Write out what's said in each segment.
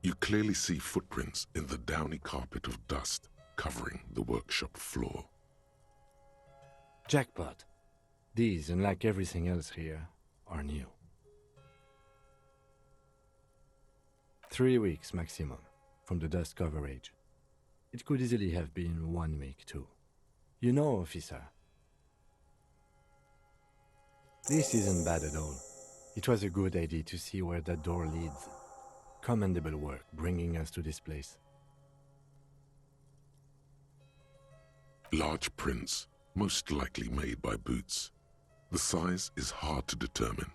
You clearly see footprints in the downy carpet of dust covering the workshop floor. Jackpot. These, unlike everything else here, are new. 3 weeks maximum from the dust coverage. It could easily have been 1 week too. You know, officer, this isn't bad at all. It was a good idea to see where that door leads. Commendable work bringing us to this place. Large prints, most likely made by boots. The size is hard to determine.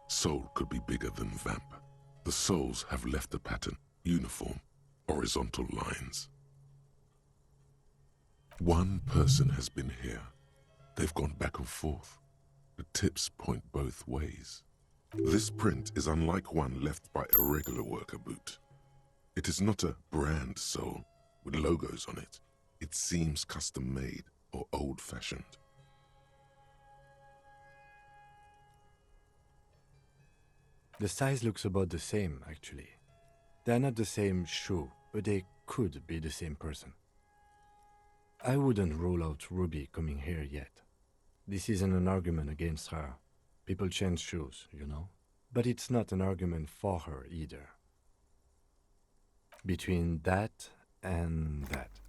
Sole could be bigger than vamp. The soles have left a pattern, uniform, horizontal lines. One person has been here. They've gone back and forth. The tips point both ways. This print is unlike one left by a regular worker boot. It is not a brand sole with logos on it. It seems custom-made or old-fashioned. The size looks about the same, actually. They're not the same shoe, but they could be the same person. I wouldn't rule out Ruby coming here yet. This isn't an argument against her. People change shoes, you know? But it's not an argument for her either. Between that and that.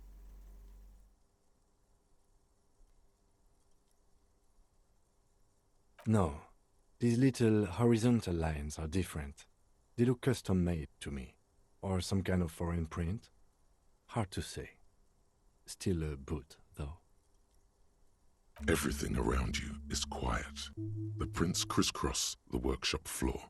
No, these little horizontal lines are different. They look custom-made to me. Or some kind of foreign print. Hard to say. Still a boot, though. Everything around you is quiet. The prints crisscross the workshop floor.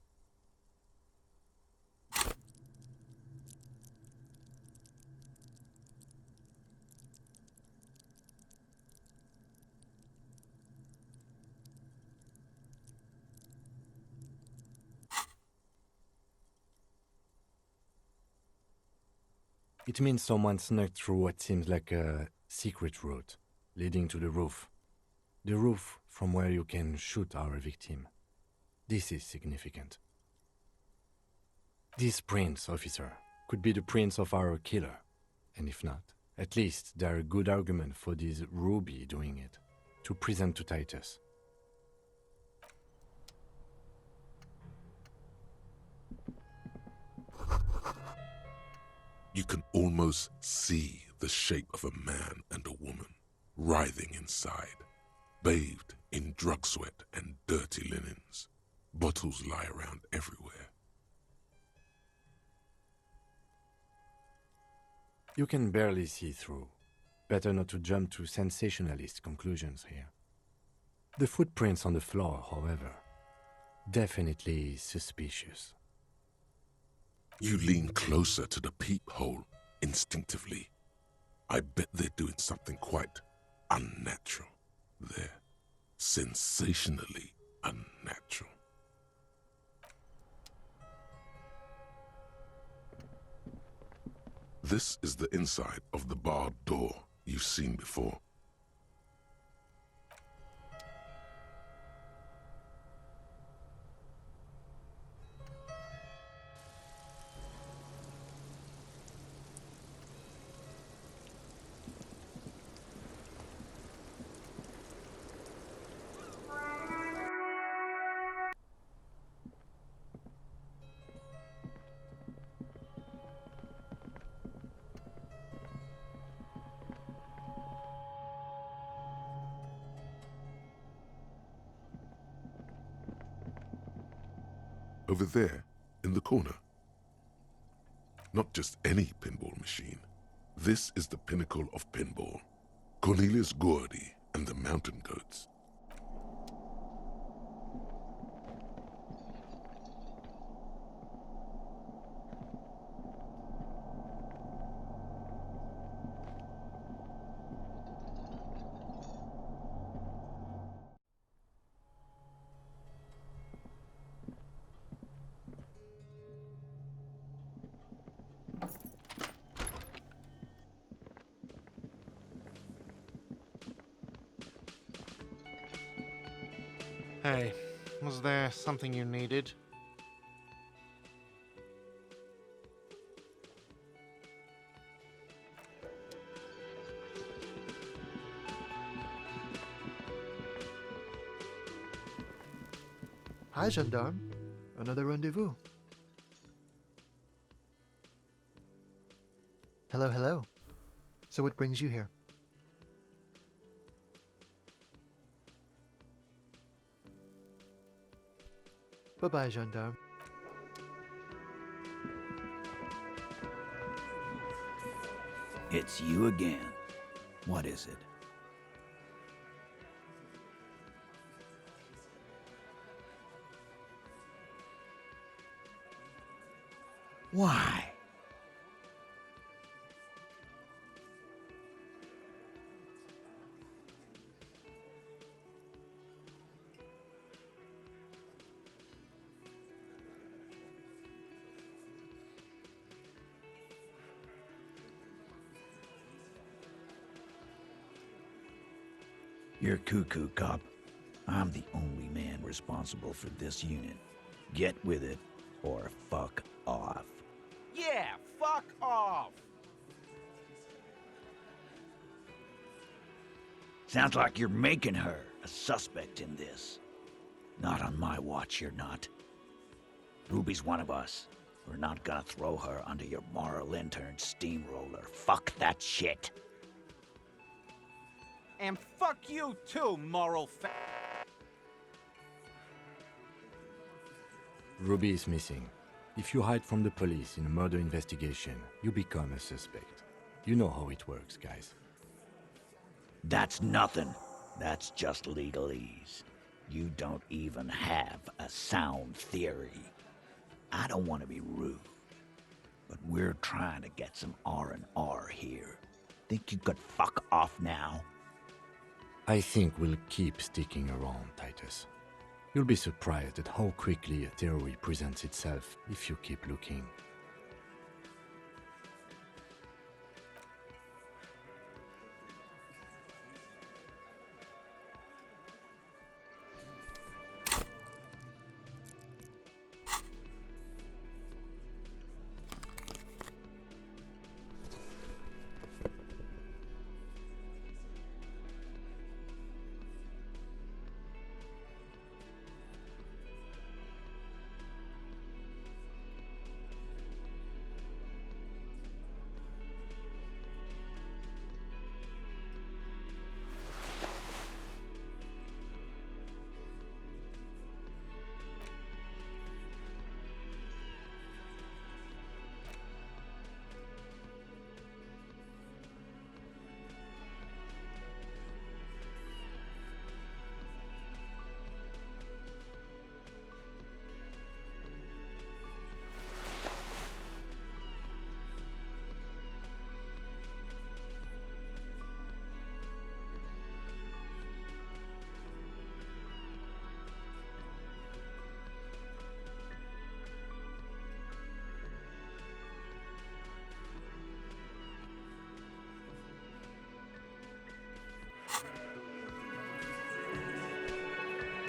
It means someone snuck through what seems like a secret route, leading to the roof. The roof from where you can shoot our victim. This is significant. These prints, officer, could be the prints of our killer. And if not, at least they're a good argument for this Ruby doing it, to present to Titus. You can almost see the shape of a man and a woman writhing inside, bathed in drug sweat and dirty linens. Bottles lie around everywhere. You can barely see through. Better not to jump to sensationalist conclusions here. The footprints on the floor, however, definitely suspicious. You lean closer to the peephole instinctively. I bet they're doing something quite unnatural. They're sensationally unnatural. This is the inside of the barred door you've seen before. Over there, in the corner. Not just any pinball machine. This is the pinnacle of pinball. Cornelius Gordy and the Mountain Goats. Hey, was there something you needed? Hi, gendarme. Another rendezvous. Hello, hello. So what brings you here? Bye-bye, gendarme. It's you again. What is it? Why? You're cuckoo, cop. I'm the only man responsible for this unit. Get with it, or fuck off. Yeah, fuck off! Sounds like you're making her a suspect in this. Not on my watch, you're not. Ruby's one of us. We're not gonna throw her under your moral intern steamroller. Fuck that shit. And fuck you too, moral Ruby is missing. If you hide from the police in a murder investigation, you become a suspect. You know how it works, guys. That's nothing. That's just legalese. You don't even have a sound theory. I don't want to be rude, but we're trying to get some R&R here. Think you could fuck off now? I think we'll keep sticking around, Titus. You'll be surprised at how quickly a theory presents itself if you keep looking.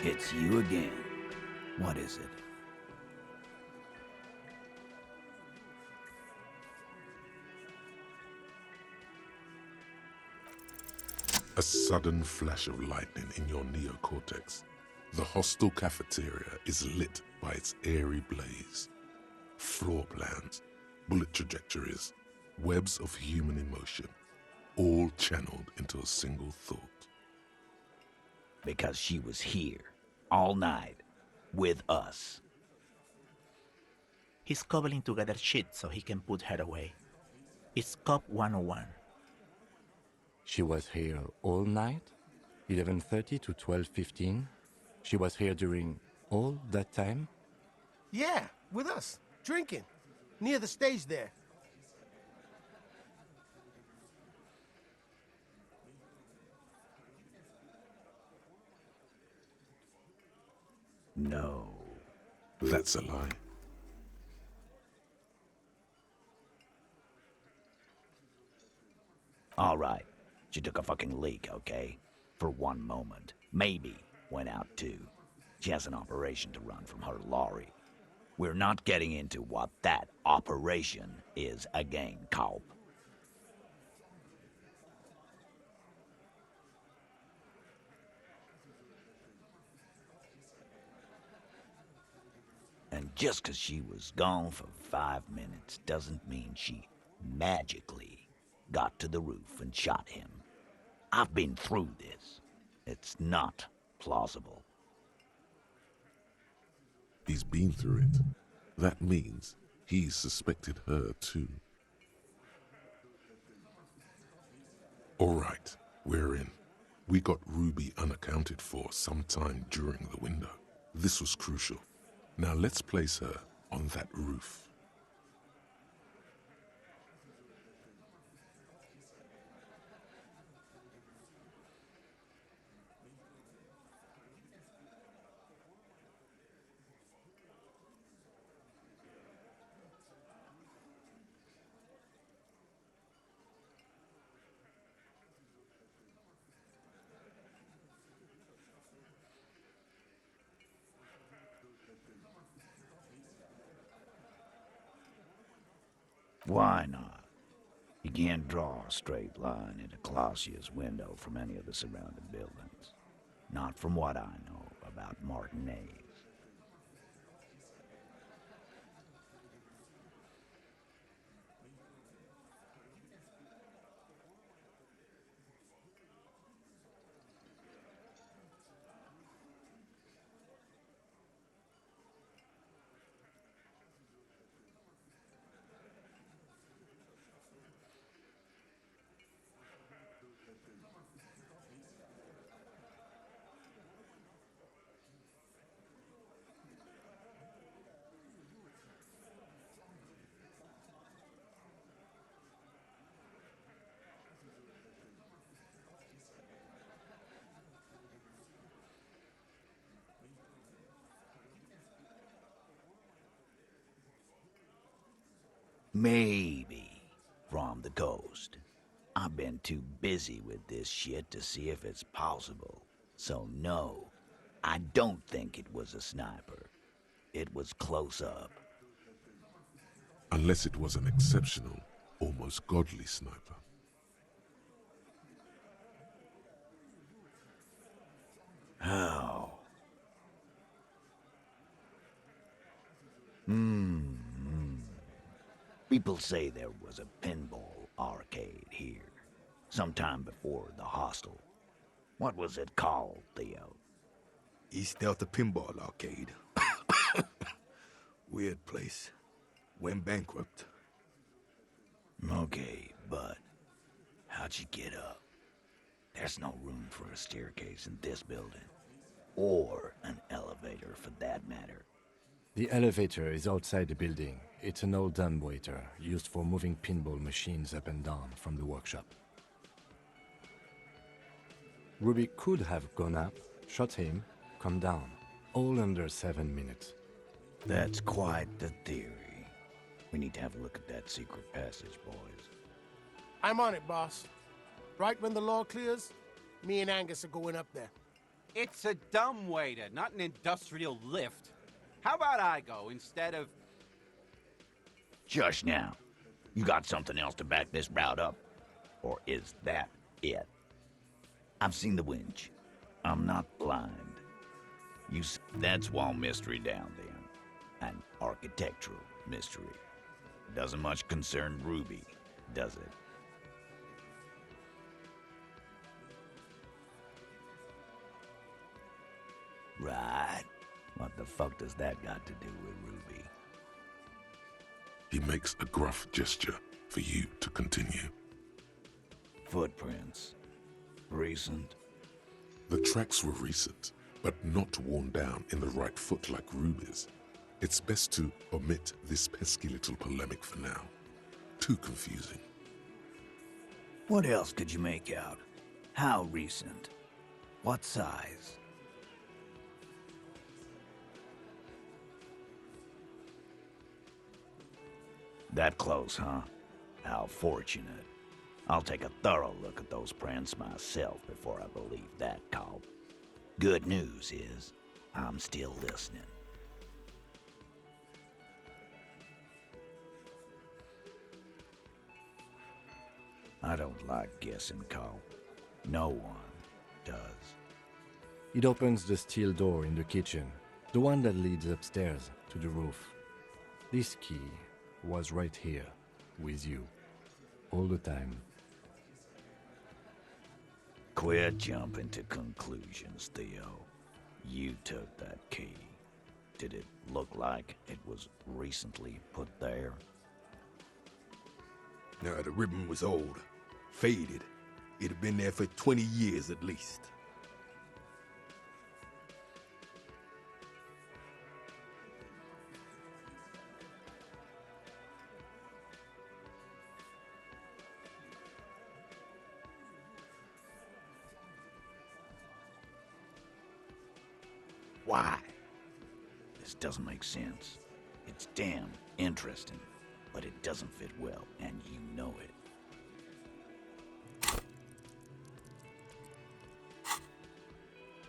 It's you again. What is it? A sudden flash of lightning in your neocortex. The hostel cafeteria is lit by its airy blaze. Floor plans, bullet trajectories, webs of human emotion, all channeled into a single thought. Because she was here, all night, with us. He's cobbling together shit so he can put her away. It's Cop 101. She was here all night? 11:30 to 12:15? She was here during all that time? Yeah, with us, drinking, near the stage there. No. That's a lie. All right. She took a fucking leak, okay? For one moment. Maybe went out too. She has an operation to run from her lorry. We're not getting into what that operation is again, cop. Just 'cause she was gone for 5 minutes doesn't mean she magically got to the roof and shot him. I've been through this. It's not plausible. He's been through it. That means he suspected her too. All right, we're in. We got Ruby unaccounted for sometime during the window. This was crucial. Now let's place her on that roof. Why not? You can't draw a straight line into Clausia's window from any of the surrounding buildings. Not from what I know about Martinez. Maybe from the coast. I've been too busy with this shit to see if it's possible. So no, I don't think it was a sniper. It was close up. Unless it was an exceptional, almost godly sniper. How? People say there was a pinball arcade here, sometime before the hostel. What was it called, Theo? East Delta Pinball Arcade. Weird place. Went bankrupt. Okay, but how'd you get up? There's no room for a staircase in this building. Or an elevator, for that matter. The elevator is outside the building. It's an old dumbwaiter used for moving pinball machines up and down from the workshop. Ruby could have gone up, shot him, come down, all under 7 minutes. That's quite the theory. We need to have a look at that secret passage, boys. I'm on it, boss. Right when the law clears, me and Angus are going up there. It's a dumbwaiter, not an industrial lift. How about I go instead of... Shush now. You got something else to back this route up? Or is that it? I've seen the winch. I'm not blind. That's wall mystery down there. An architectural mystery. Doesn't much concern Ruby, does it? Right. What the fuck does that got to do with Ruby? He makes a gruff gesture for you to continue. Footprints. Recent. The tracks were recent, but not worn down in the right foot like Ruby's. It's best to omit this pesky little polemic for now. Too confusing. What else could you make out? How recent? What size? That close, huh? How fortunate. I'll take a thorough look at those prints myself before I believe that call. Good news is, I'm still listening. I don't like guessing, Cole. No one does. It opens the steel door in the kitchen. The one that leads upstairs to the roof. This key was right here, with you, all the time. Quit jumping to conclusions, Theo. You took that key. Did it look like it was recently put there? Now, the ribbon was old, faded. It had been there for 20 years at least. Why? This doesn't make sense. It's damn interesting, but it doesn't fit well, and you know it.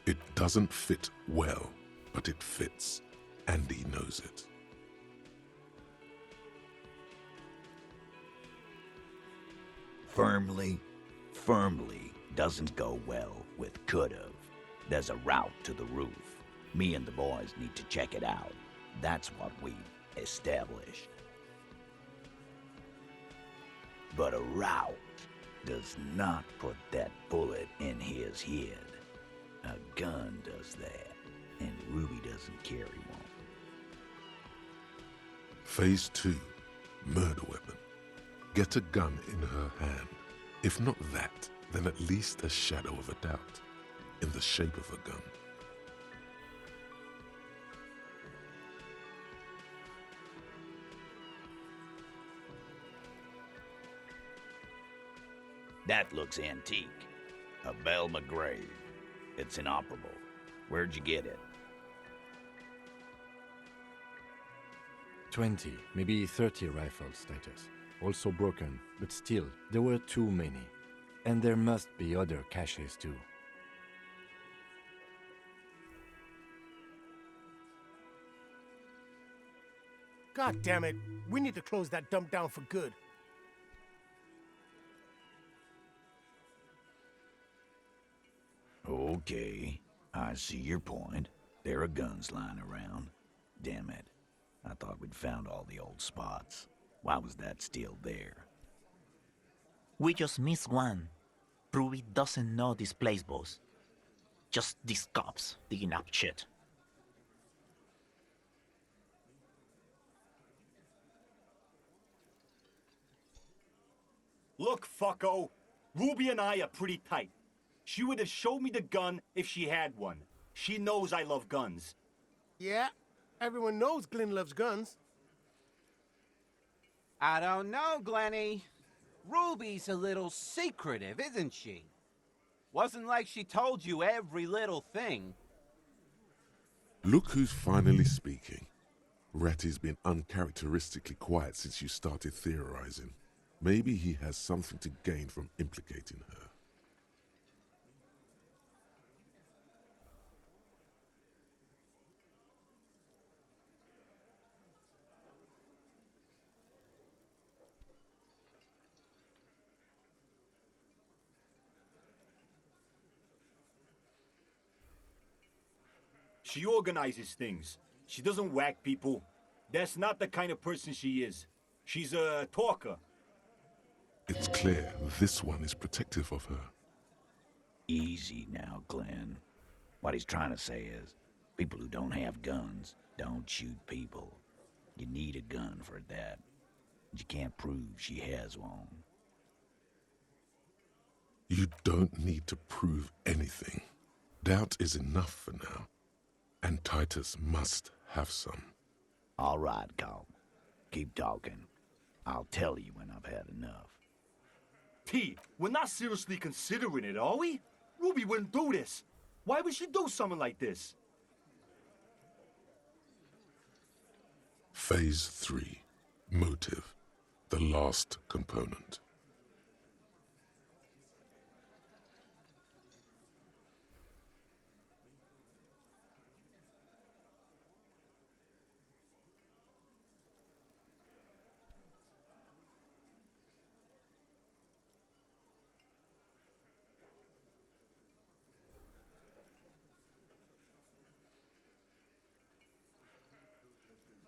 It doesn't fit well, but it fits, and he knows it. Firmly doesn't go well with could've. There's a route to the roof. Me and the boys need to check it out. That's what we established. But a route does not put that bullet in his head. A gun does that, and Ruby doesn't carry one. Phase 2, murder weapon. Get a gun in her hand. If not that, then at least a shadow of a doubt, in the shape of a gun. That looks antique. A Belle McGrave. It's inoperable. Where'd you get it? 20, maybe 30 rifles, Titus. Also broken, but still, there were too many. And there must be other caches too. God damn it. We need to close that dump down for good. Okay, I see your point. There are guns lying around. Damn it. I thought we'd found all the old spots. Why was that still there? We just missed one. Ruby doesn't know this place, boss. Just these cops digging up shit. Look, fucko. Ruby and I are pretty tight. She would have showed me the gun if she had one. She knows I love guns. Yeah, everyone knows Glenn loves guns. I don't know, Glenny. Ruby's a little secretive, isn't she? Wasn't like she told you every little thing. Look who's finally speaking. Ratty's been uncharacteristically quiet since you started theorizing. Maybe he has something to gain from implicating her. She organizes things. She doesn't whack people. That's not the kind of person she is. She's a talker. It's clear this one is protective of her. Easy now, Glenn. What he's trying to say is, people who don't have guns don't shoot people. You need a gun for that. You can't prove she has one. You don't need to prove anything. Doubt is enough for now. And Titus must have some. All right, Carl. Keep talking. I'll tell you when I've had enough. T, we're not seriously considering it, are we? Ruby wouldn't do this. Why would she do something like this? Phase 3. Motive. The last component.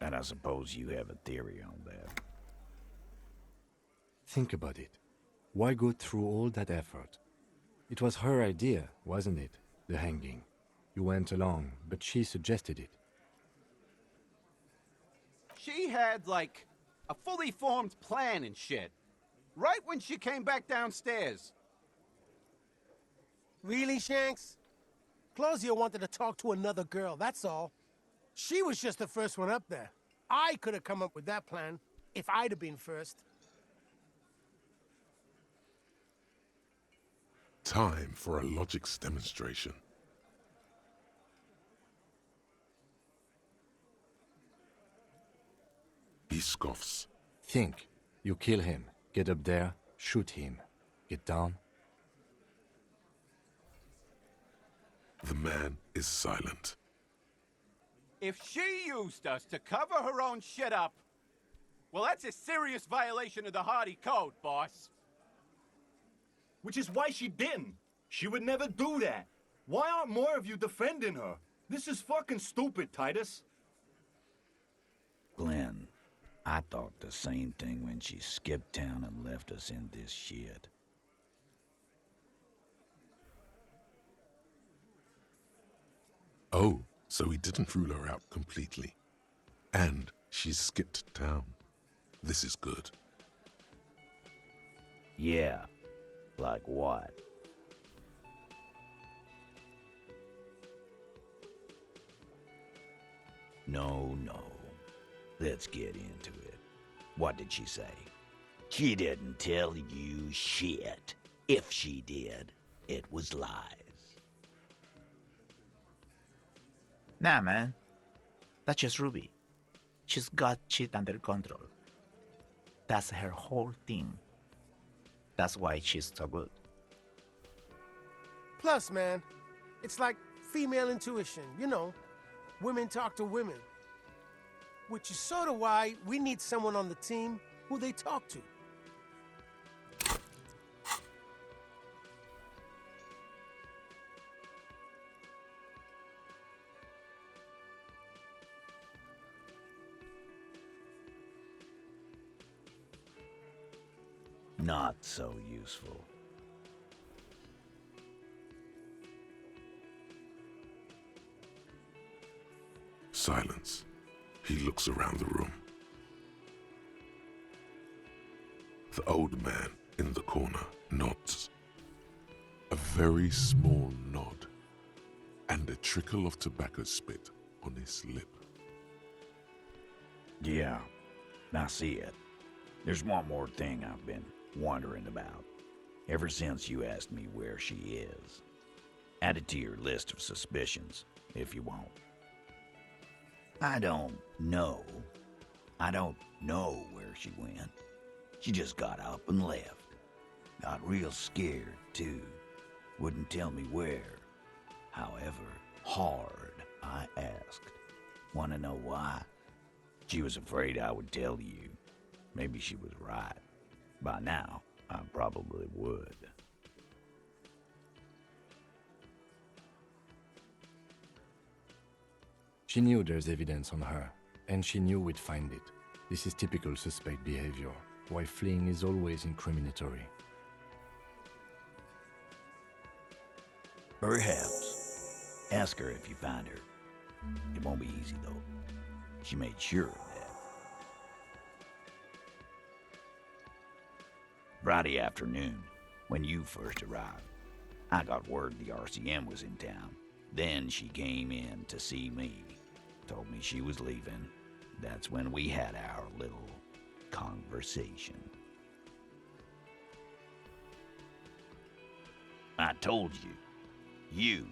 And I suppose you have a theory on that. Think about it. Why go through all that effort? It was her idea, wasn't it? The hanging. You went along, but she suggested it. She had, like, a fully formed plan and shit. Right when she came back downstairs. Really, Shanks? Claudia wanted to talk to another girl, that's all. She was just the first one up there. I could have come up with that plan, if I'd have been first. Time for a logics demonstration. He scoffs. Think. You kill him. Get up there. Shoot him. Get down. The man is silent. If she used us to cover her own shit up, well, that's a serious violation of the Hardy Code, boss. Which is why she didn't. She would never do that. Why aren't more of you defending her? This is fucking stupid, Titus. Glenn, I thought the same thing when she skipped town and left us in this shit. Oh, so he didn't rule her out completely. And she skipped town. This is good. Yeah, like what? No. Let's get into it. What did she say? She didn't tell you shit. If she did, it was lies. Nah, man. That's just Ruby. She's got shit under control. That's her whole thing. That's why she's so good. Plus, man, it's like female intuition, you know. Women talk to women. Which is sort of why we need someone on the team who they talk to. Not so useful. Silence. He looks around the room. The old man in the corner nods. A very small nod, and a trickle of tobacco spit on his lip. Yeah, I see it. There's one more thing I've been wondering about, ever since you asked me where she is. Add it to your list of suspicions, if you want. I don't know where she went. She just got up and left. Got real scared, too. Wouldn't tell me where. However hard I asked. Want to know why? She was afraid I would tell you. Maybe she was right. By now, I probably would. She knew there's evidence on her, and she knew we'd find it. This is typical suspect behavior, why fleeing is always incriminatory. Perhaps. Ask her if you find her. It won't be easy, though. She made sure of that. Friday afternoon, when you first arrived, I got word the RCM was in town. Then she came in to see me. Told me she was leaving. That's when we had our little conversation. I told you.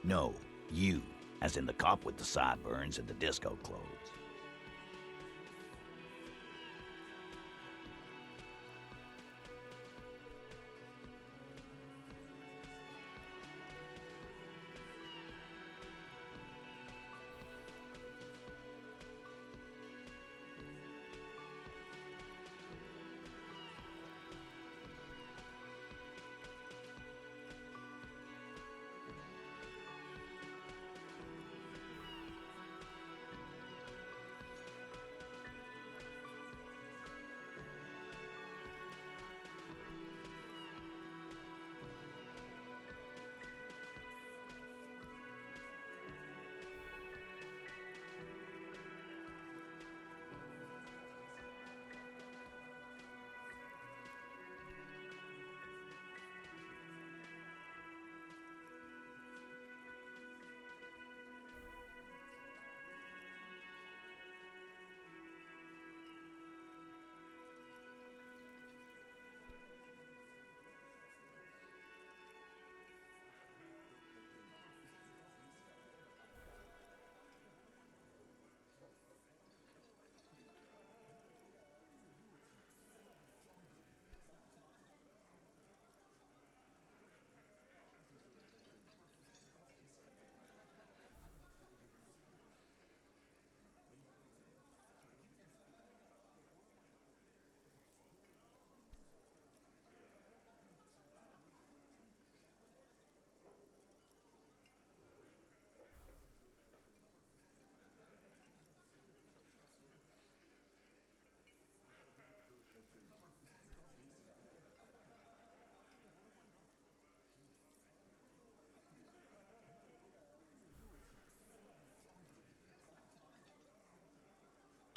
No, you, as in the cop with the sideburns and the disco clothes.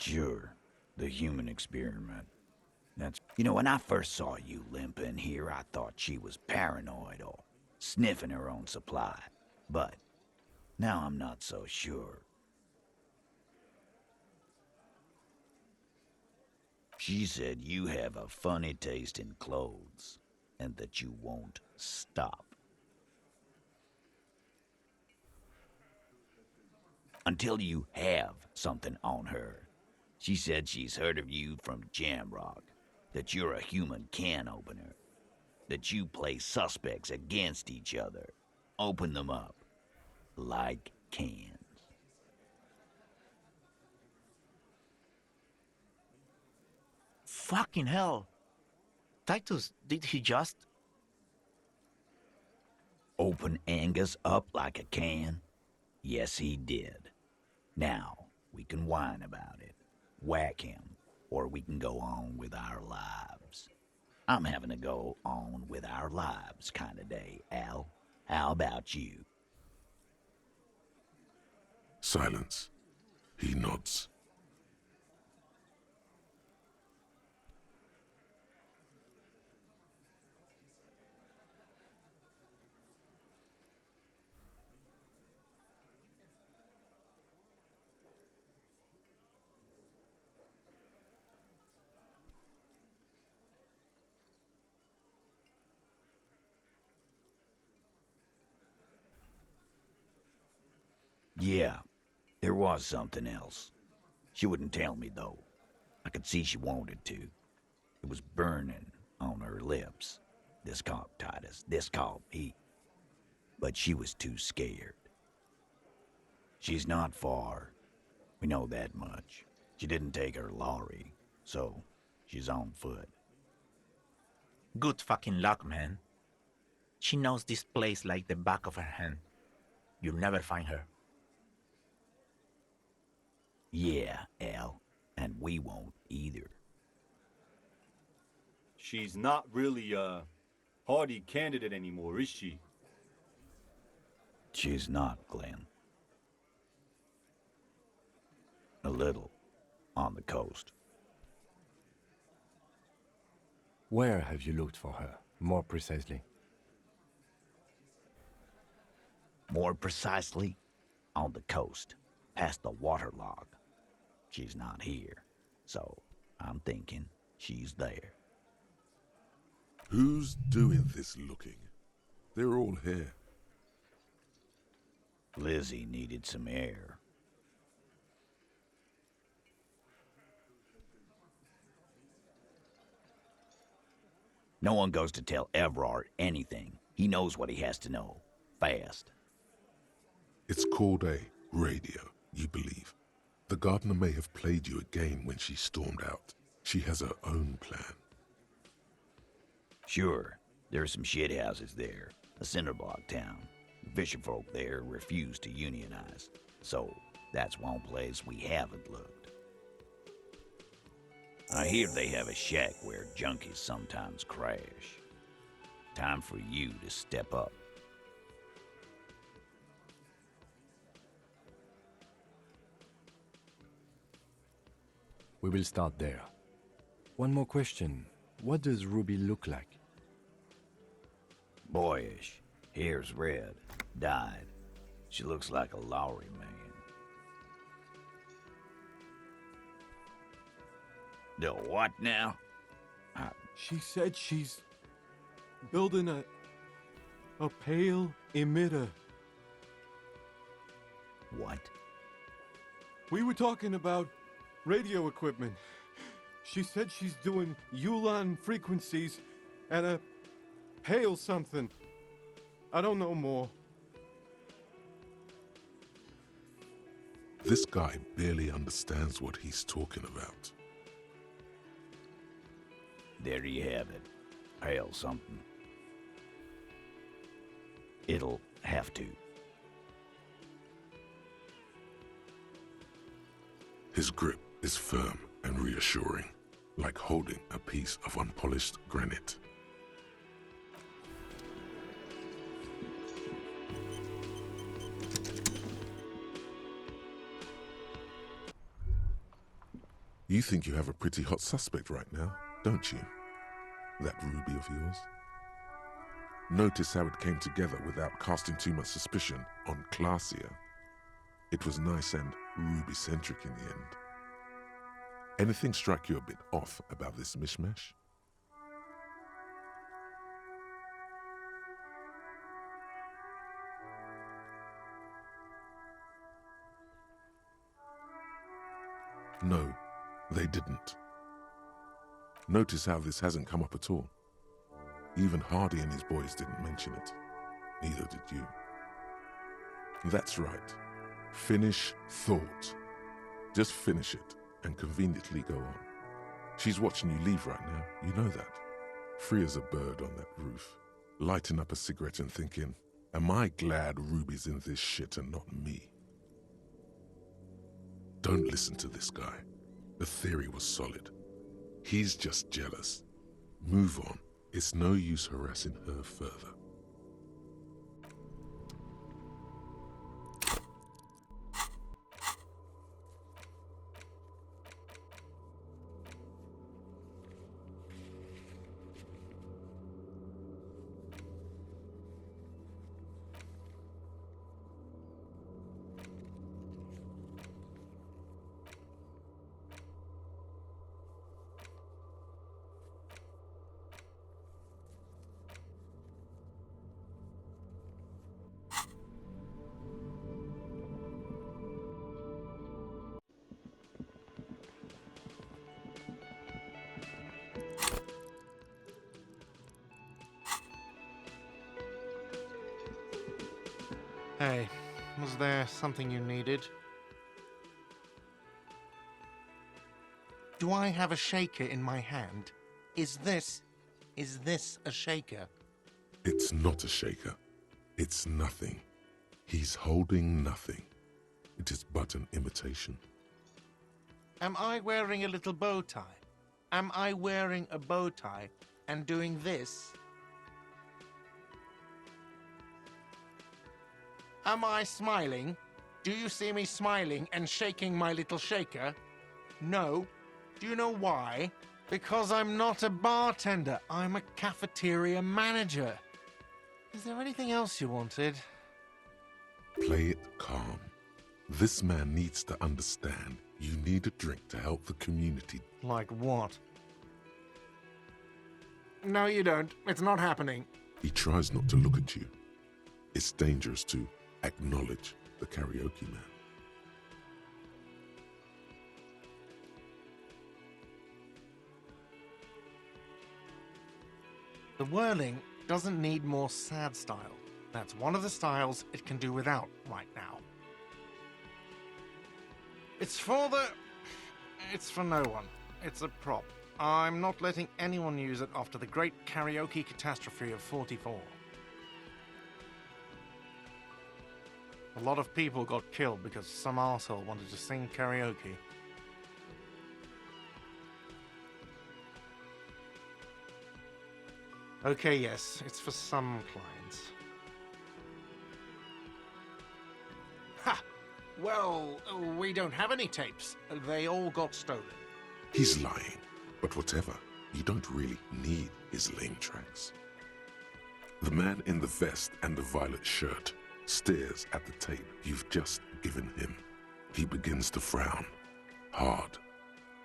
Sure, the human experiment. That's... You know, when I first saw you limping here, I thought she was paranoid or sniffing her own supply. But now I'm not so sure. She said you have a funny taste in clothes, and that you won't stop. Until you have something on her. She said she's heard of you from Jamrock, that you're a human can opener, that you play suspects against each other, open them up like cans. Fucking hell. Titus, did he just... Open Angus up like a can? Yes, he did. Now, we can whine about it, whack him, or we can go on with our lives. I'm having a go on with our lives kind of day, Al. How about you? Silence. He nods. Yeah, there was something else. She wouldn't tell me, though. I could see she wanted to. It was burning on her lips. This caught Titus. This caught me. But she was too scared. She's not far. We know that much. She didn't take her lorry, so she's on foot. Good fucking luck, man. She knows this place like the back of her hand. You'll never find her. Yeah, Al. And we won't either. She's not really a hardy candidate anymore, is she? She's not, Glenn. A little. On the coast. Where have you looked for her, more precisely? More precisely, on the coast, past the waterlog. She's not here, so I'm thinking she's there. Who's doing this looking? They're all here. Lizzie needed some air. No one goes to tell Everard anything. He knows what he has to know. Fast. It's called a radio, you believe. The gardener may have played you a game when she stormed out. She has her own plan. Sure, there are some shithouses there. A cinderblock town. The fisherfolk there refuse to unionize. So, that's one place we haven't looked. I hear they have a shack where junkies sometimes crash. Time for you to step up. We will start there. One more question. What does Ruby look like? Boyish. Hair's red. Dyed. She looks like a Lowry man. The what now? She said she's building a pale emitter. What? We were talking about radio equipment. She said she's doing Ulan frequencies and a pale something. I don't know more. This guy barely understands what he's talking about. There you have it. Pale something. It'll have to. His grip is firm and reassuring, like holding a piece of unpolished granite. You think you have a pretty hot suspect right now, don't you? That ruby of yours? Notice how it came together without casting too much suspicion on Clasia. It was nice and ruby-centric in the end. Anything strike you a bit off about this mishmash? No, they didn't. Notice how this hasn't come up at all. Even Hardy and his boys didn't mention it. Neither did you. That's right. Finish thought. Just finish it and conveniently go on. She's watching you leave right now, you know that. Free as a bird on that roof, lighting up a cigarette and thinking, am I glad Ruby's in this shit and not me? Don't listen to this guy. The theory was solid. He's just jealous. Move on. It's no use harassing her further. Hey, was there something you needed? Do I have a shaker in my hand? Is this a shaker? It's not a shaker. It's nothing. He's holding nothing. It is but an imitation. Am I wearing a little bow tie? Am I wearing a bow tie and doing this? Am I smiling? Do you see me smiling and shaking my little shaker? No. Do you know why? Because I'm not a bartender. I'm a cafeteria manager. Is there anything else you wanted? Play it calm. This man needs to understand you need a drink to help the community. Like what? No, you don't. It's not happening. He tries not to look at you. It's dangerous to acknowledge the karaoke man. The whirling doesn't need more sad style. That's one of the styles it can do without right now. It's for no one. It's a prop. I'm not letting anyone use it after the great karaoke catastrophe of '44. A lot of people got killed because some arsehole wanted to sing karaoke. Okay, yes, it's for some clients. Ha! Well, we don't have any tapes. They all got stolen. He's lying, but whatever. You don't really need his lame tracks. The man in the vest and the violet shirt stares at the tape you've just given him. He begins to frown. Hard.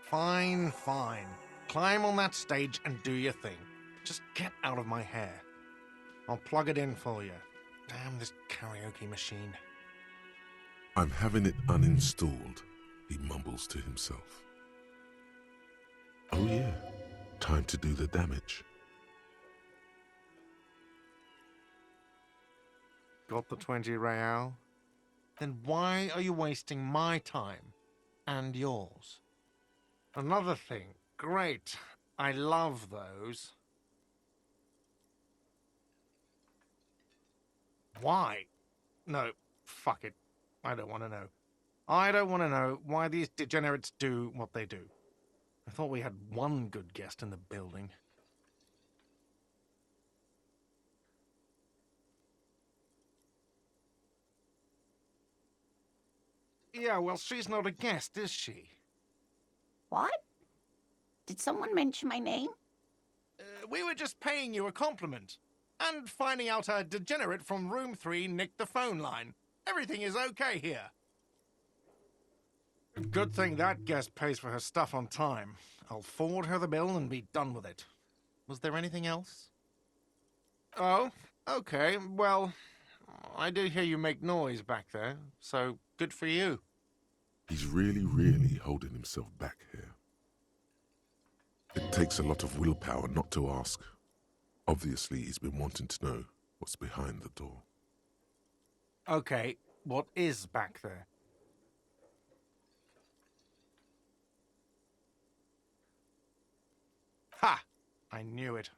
Fine, fine. Climb on that stage and do your thing. Just get out of my hair. I'll plug it in for you. Damn this karaoke machine. I'm having it uninstalled, he mumbles to himself. Oh yeah, time to do the damage. Got the 20 real? Then why are you wasting my time and yours? Another thing. Great. I love those. Why? No, fuck it. I don't want to know. I don't want to know why these degenerates do what they do. I thought we had one good guest in the building. Yeah, well, she's not a guest, is she? What? Did someone mention my name? We were just paying you a compliment. And finding out a degenerate from room 3 nicked the phone line. Everything is okay here. Good thing that guest pays for her stuff on time. I'll forward her the bill and be done with it. Was there anything else? Oh, okay. Well, I did hear you make noise back there, so good for you. He's really holding himself back here. It takes a lot of willpower not to ask. Obviously, he's been wanting to know what's behind the door. Okay, what is back there? Ha! I knew it.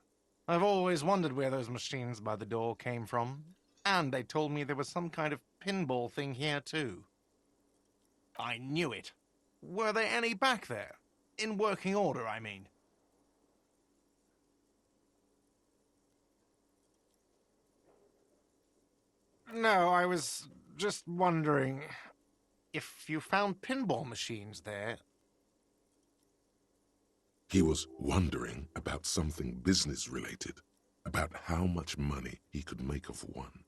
I've always wondered where those machines by the door came from. And they told me there was some kind of pinball thing here, too. I knew it. Were there any back there? In working order, I mean. No, I was just wondering if you found pinball machines there. He was wondering about something business-related, about how much money he could make of one.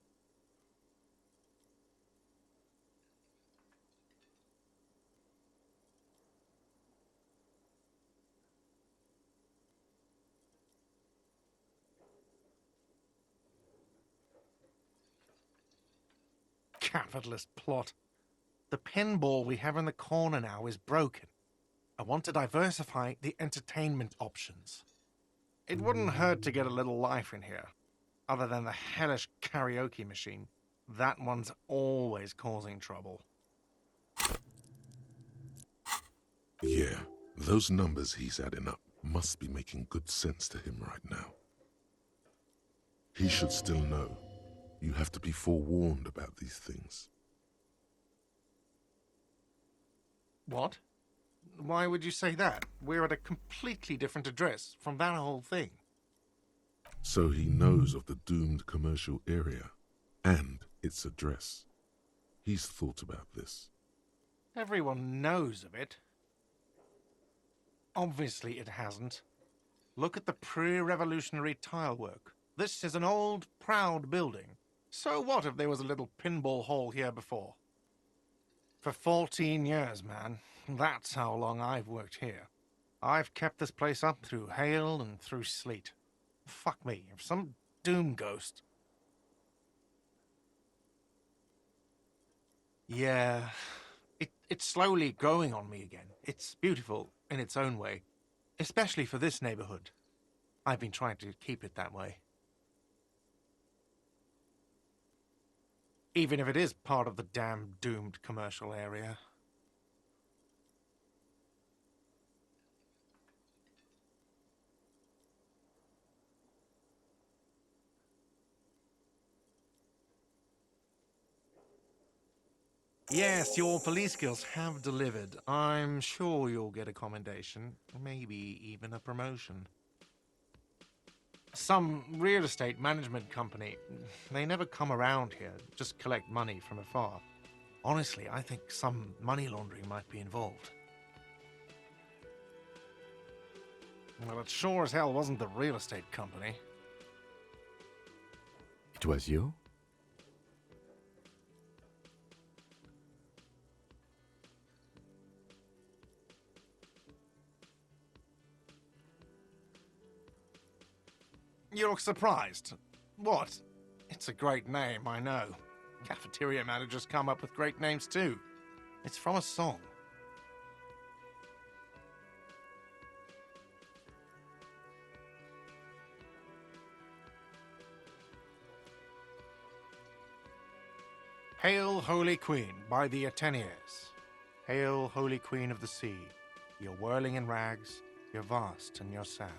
Capitalist plot. The pinball we have in the corner now is broken. I want to diversify the entertainment options. It wouldn't hurt to get a little life in here. Other than the hellish karaoke machine. That one's always causing trouble. Yeah, those numbers he's adding up must be making good sense to him right now. He should still know. You have to be forewarned about these things. What? Why would you say that? We're at a completely different address from that whole thing. So he knows of the doomed commercial area and its address. He's thought about this. Everyone knows of it. Obviously it hasn't. Look at the pre-revolutionary tile work. This is an old, proud building. So what if there was a little pinball hall here before? For 14 years, man. That's how long I've worked here. I've kept this place up through hail and through sleet. Fuck me, if some doom ghost... Yeah, it's slowly growing on me again. It's beautiful in its own way, especially for this neighborhood. I've been trying to keep it that way. Even if it is part of the damn doomed commercial area. Yes, your police skills have delivered. I'm sure you'll get a commendation, maybe even a promotion. Some real estate management company. They never come around here, just collect money from afar. Honestly, I think some money laundering might be involved. Well, it sure as hell wasn't the real estate company. It was you? You look surprised. What? It's a great name, I know. Cafeteria managers come up with great names too. It's from a song. Hail, Holy Queen, by the Ateneers. Hail, Holy Queen of the Sea. You're whirling in rags, you're vast and you're sad.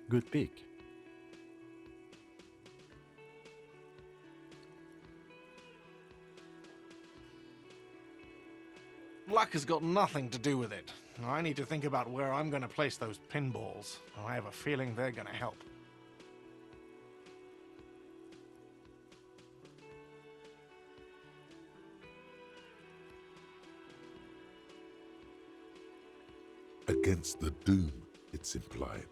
Good pick. Luck has got nothing to do with it. I need to think about where I'm going to place those pinballs. I have a feeling they're going to help. against the doom it's implied.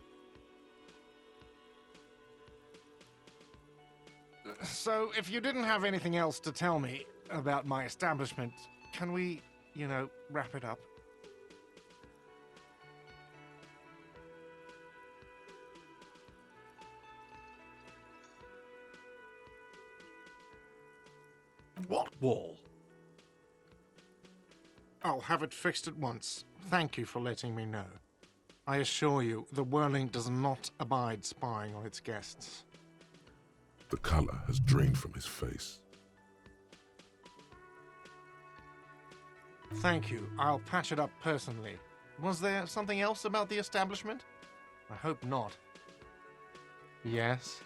So, if you didn't have anything else to tell me about my establishment, can we, wrap it up? What wall? I'll have it fixed at once. Thank you for letting me know. I assure you, the Whirling does not abide spying on its guests. The color has drained from his face. Thank you. I'll patch it up personally. Was there something else about the establishment? I hope not. Yes?